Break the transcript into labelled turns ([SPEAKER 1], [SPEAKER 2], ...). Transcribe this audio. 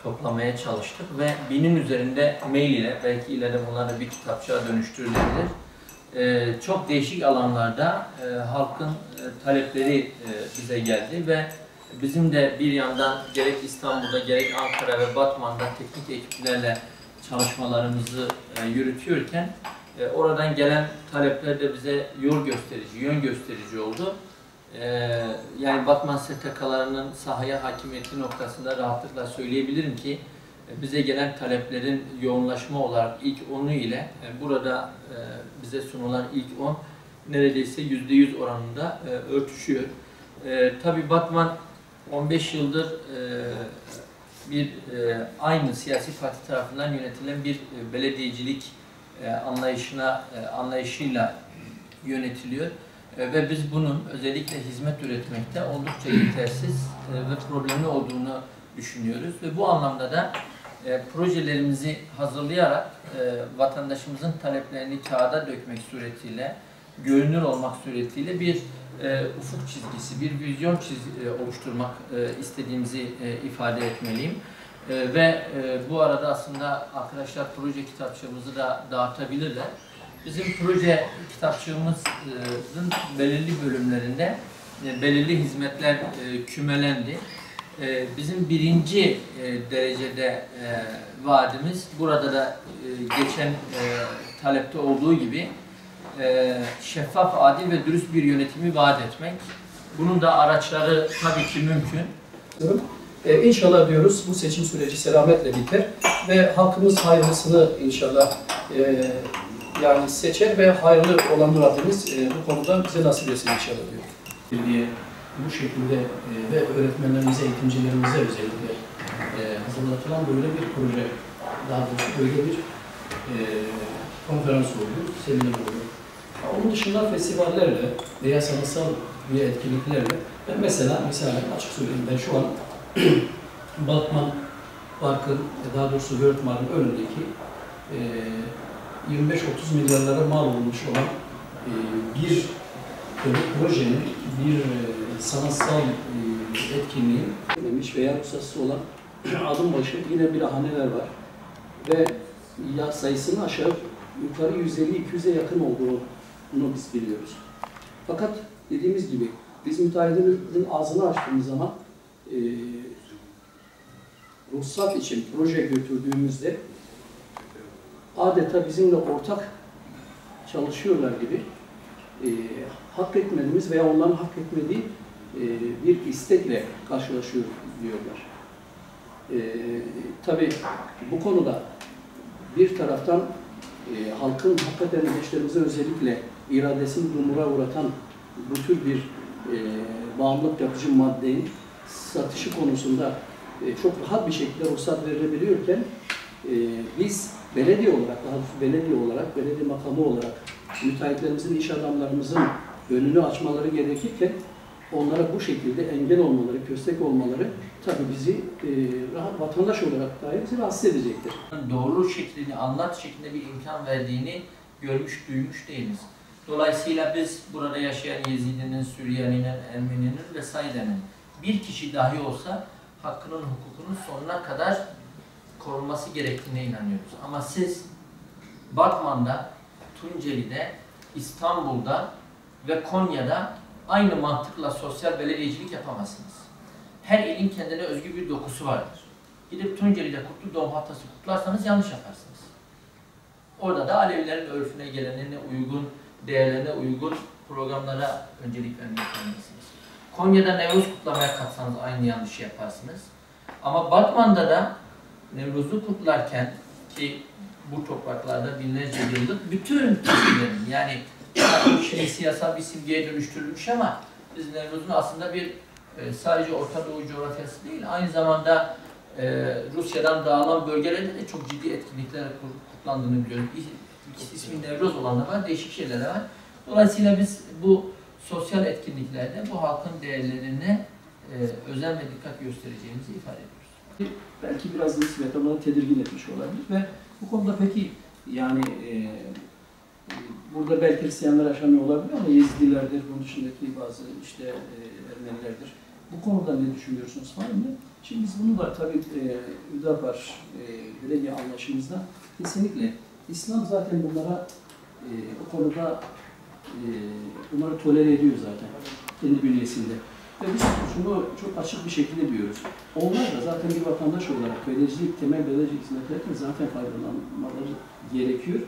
[SPEAKER 1] toplamaya çalıştık ve 1000'in üzerinde mail ile belki ileride bunları bir kitapçığa dönüştürülebilir. Çok değişik alanlarda halkın talepleri bize geldi ve bizim de bir yandan gerek İstanbul'da gerek Ankara ve Batman'da teknik ekiplerle çalışmalarımızı yürütüyorken oradan gelen talepler de bize yol gösterici, yön gösterici oldu. Yani Batman STK'larının sahaya hakimiyeti noktasında rahatlıkla söyleyebilirim ki bize gelen taleplerin yoğunlaşma olarak ilk 10'u ile burada bize sunulan ilk 10 neredeyse %100 oranında örtüşüyor. Tabii Batman 15 yıldır aynı siyasi parti tarafından yönetilen bir belediyecilik anlayışıyla yönetiliyor. Ve biz bunun özellikle hizmet üretmekte oldukça yetersiz ve problemli olduğunu düşünüyoruz. Ve bu anlamda da projelerimizi hazırlayarak vatandaşımızın taleplerini kağıda dökmek suretiyle, görünür olmak suretiyle bir ufuk çizgisi, bir vizyon oluşturmak istediğimizi ifade etmeliyim. Ve bu arada aslında arkadaşlar proje kitapçığımızı da dağıtabilirler. Bizim proje kitapçığımızın belirli bölümlerinde belirli hizmetler kümelendi. Bizim birinci derecede vaadimiz, burada da geçen talepte olduğu gibi şeffaf, adil ve dürüst bir yönetimi vaat etmek. Bunun da araçları tabii ki mümkün.
[SPEAKER 2] İnşallah diyoruz bu seçim süreci selametle biter ve halkımız hayırlısını inşallah yani seçer ve hayırlı olan Rabbimiz bu konuda bize nasip etsin inşallah diyor. Diye bu şekilde ve öğretmenlerimize, eğitimcilerimize özellikle hazırlatılan böyle bir proje, daha doğrusu böyle bir konferans oluyor, seminer oluyor. Onun dışında festivallerle veya sanatsal bir etkinliklerle ben mesela açık söyleyeyim, ben şu an Batman Park'ın, daha doğrusu World Mark'ın önündeki 25-30 milyarlara mal olmuş olan bir projenin, bir sanatsal etkinliğin demiş veya ruhsatsız olan adım başı yine bir haneler var ve ya sayısının aşağı yukarı 150-200'e yakın olduğunu biz biliyoruz. Fakat dediğimiz gibi biz müteahhitlerin ağzını açtığımız zaman ruhsat için proje götürdüğümüzde adeta bizimle ortak çalışıyorlar gibi hak etmediğimiz veya onların hak etmediği bir istekle karşılaşıyor diyorlar. Tabii bu konuda bir taraftan halkın hakikaten gençlerimize özellikle iradesini dumura uğratan bu tür bir bağımlılık yapıcı maddenin satışı konusunda çok rahat bir şekilde ruhsat verilebiliyorken biz belediye olarak, daha doğrusu belediye makamı olarak müteahhitlerimizin, iş adamlarımızın önünü açmaları gerekirken onlara bu şekilde engel olmaları, köstek olmaları tabii bizi vatandaş olarak dahi bizi rahatsız edecektir.
[SPEAKER 1] Doğru şeklini, anlat şeklinde bir imkan verdiğini görmüş, duymuş değiliz. Dolayısıyla biz burada yaşayan Yezidi'nin, Süryani'nin, Ermeni'nin vesairenin bir kişi dahi olsa hakkının, hukukunun sonuna kadar korunması gerektiğine inanıyoruz. Ama siz Batman'da, Tunceli'de, İstanbul'da ve Konya'da aynı mantıkla sosyal belediyecilik yapamazsınız. Her ilin kendine özgü bir dokusu vardır. Gidip Tunceli'de Kutlu Doğum Haftası kutlarsanız yanlış yaparsınız. Orada da Alevilerin örfüne, gelenlerine uygun, değerlerine uygun programlara öncelik vermek zorundasınız. Konya'da Nevruz kutlamaya kalksanız aynı yanlışı yaparsınız. Ama Batman'da da Nevruz'u kutlarken ki bu topraklarda binlerce yıllık bütün kesimlerin yani siyasal bir simgeye dönüştürülmüş ama biz Nevruz'un aslında bir sadece Orta Doğu coğrafyası değil, aynı zamanda Rusya'dan dağılan bölgelerde de çok ciddi etkinlikler kutlandığını biliyoruz. İsmi Nevruz olan da var, değişik şeyler de var. Dolayısıyla biz bu sosyal etkinliklerde bu halkın değerlerine özen ve dikkat göstereceğimizi ifade ediyoruz.
[SPEAKER 2] Belki biraz nispet onları tedirgin etmiş olabilir ve bu konuda peki yani burada belki Hristiyanlar yaşamıyor olabilir ama Yezidilerdir, bunun dışındaki bazı işte Ermenilerdir. Bu konuda ne düşünüyorsunuz? Var mı? Şimdi biz bunu da tabii Hüdapar belediye anlaşımızda kesinlikle İslam zaten bunlara o konuda bunları tolere ediyor zaten kendi bünyesinde. Ve biz şunu çok açık bir şekilde diyoruz. Onlar da zaten bir vatandaş olarak belediyecilik, temel belediyecilik hizmetlerden zaten faydalanmaları gerekiyor.